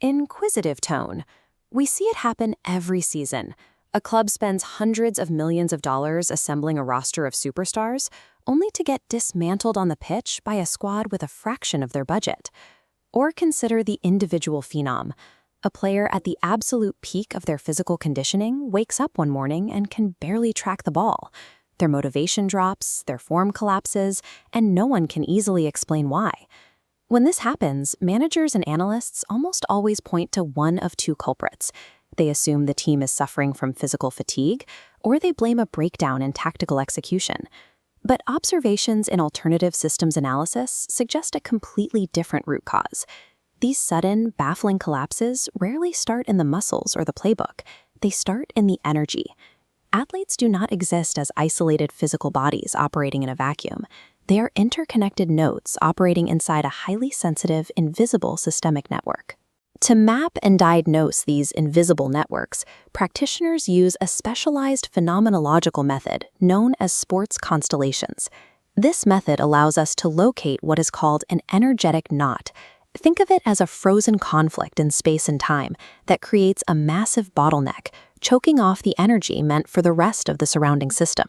Inquisitive tone. We see it happen every season. A club spends hundreds of millions of dollars assembling a roster of superstars, only to get dismantled on the pitch by a squad with a fraction of their budget. Or consider the individual phenom. A player at the absolute peak of their physical conditioning wakes up one morning and can barely track the ball. Their motivation drops, their form collapses, and no one can easily explain why. When this happens, managers and analysts almost always point to one of two culprits. They assume the team is suffering from physical fatigue, or they blame a breakdown in tactical execution. But observations in alternative systems analysis suggest a completely different root cause. These sudden, baffling collapses rarely start in the muscles or the playbook. They start in the energy. Athletes do not exist as isolated physical bodies operating in a vacuum. They are interconnected nodes operating inside a highly sensitive, invisible systemic network. To map and diagnose these invisible networks, practitioners use a specialized phenomenological method known as sports constellations. This method allows us to locate what is called an energetic knot. Think of it as a frozen conflict in space and time that creates a massive bottleneck, choking off the energy meant for the rest of the surrounding system.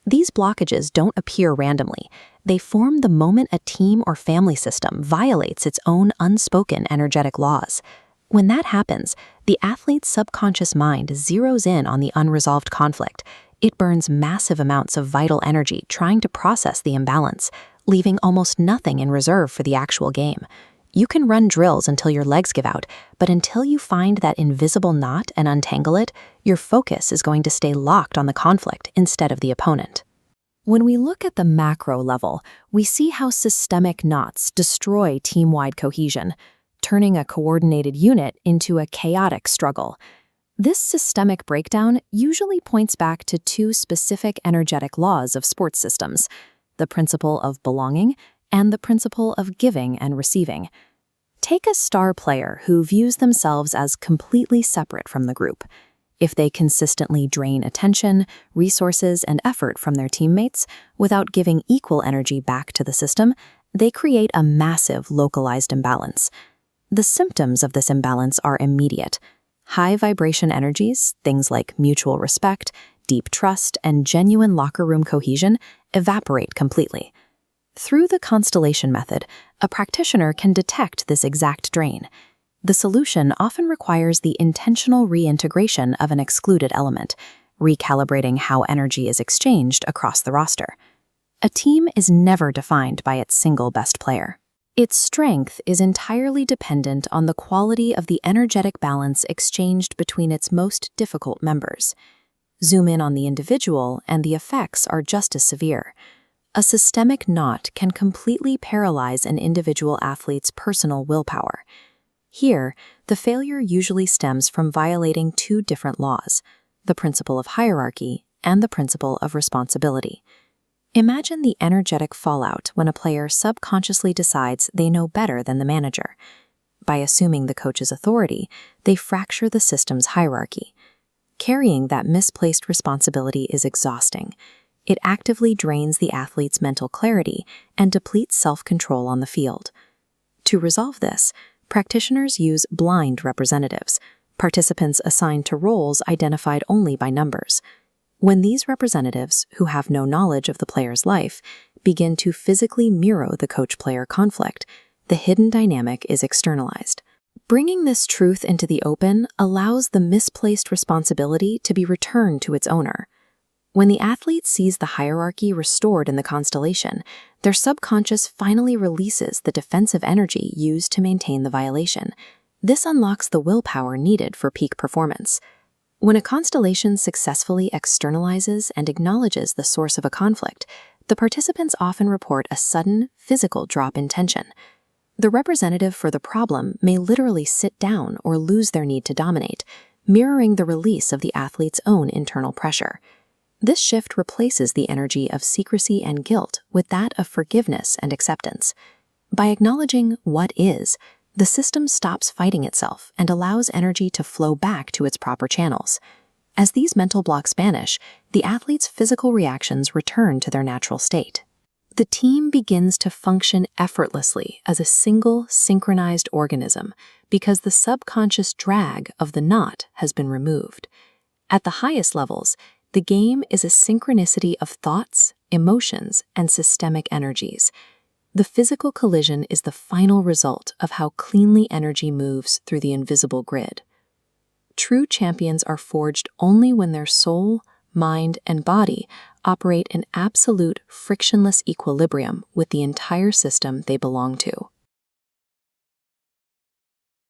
These blockages don't appear randomly. They form the moment a team or family system violates its own unspoken energetic laws. When that happens, the athlete's subconscious mind zeroes in on the unresolved conflict. It burns massive amounts of vital energy trying to process the imbalance, leaving almost nothing in reserve for the actual game. You can run drills until your legs give out, but until you find that invisible knot and untangle it, your focus is going to stay locked on the conflict instead of the opponent. When we look at the macro level, we see how systemic knots destroy team-wide cohesion, turning a coordinated unit into a chaotic struggle. This systemic breakdown usually points back to two specific energetic laws of sports systems: the principle of belonging and the principle of giving and receiving. Take a star player who views themselves as completely separate from the group. If they consistently drain attention, resources, and effort from their teammates without giving equal energy back to the system, they create a massive localized imbalance. The symptoms of this imbalance are immediate. High vibration energies, things like mutual respect, deep trust, and genuine locker room cohesion, evaporate completely. Through the constellation method, a practitioner can detect this exact drain. The solution often requires the intentional reintegration of an excluded element, recalibrating how energy is exchanged across the roster. A team is never defined by its single best player. Its strength is entirely dependent on the quality of the energetic balance exchanged between its most difficult members. Zoom in on the individual, and the effects are just as severe. A systemic knot can completely paralyze an individual athlete's personal willpower. Here, the failure usually stems from violating two different laws: the principle of hierarchy and the principle of responsibility. Imagine the energetic fallout when a player subconsciously decides they know better than the manager. By assuming the coach's authority, they fracture the system's hierarchy. Carrying that misplaced responsibility is exhausting. It actively drains the athlete's mental clarity and depletes self-control on the field. To resolve this, practitioners use blind representatives, participants assigned to roles identified only by numbers. When these representatives, who have no knowledge of the player's life, begin to physically mirror the coach-player conflict, the hidden dynamic is externalized. Bringing this truth into the open allows the misplaced responsibility to be returned to its owner. When the athlete sees the hierarchy restored in the constellation, their subconscious finally releases the defensive energy used to maintain the violation. This unlocks the willpower needed for peak performance. When a constellation successfully externalizes and acknowledges the source of a conflict, the participants often report a sudden, physical drop in tension. The representative for the problem may literally sit down or lose their need to dominate, mirroring the release of the athlete's own internal pressure. This shift replaces the energy of secrecy and guilt with that of forgiveness and acceptance. By acknowledging what is, the system stops fighting itself and allows energy to flow back to its proper channels. As these mental blocks vanish, the athlete's physical reactions return to their natural state. The team begins to function effortlessly as a single, synchronized organism because the subconscious drag of the knot has been removed. At the highest levels, the game is a synchronicity of thoughts, emotions, and systemic energies. The physical collision is the final result of how cleanly energy moves through the invisible grid. True champions are forged only when their soul, mind, and body operate in absolute frictionless equilibrium with the entire system they belong to.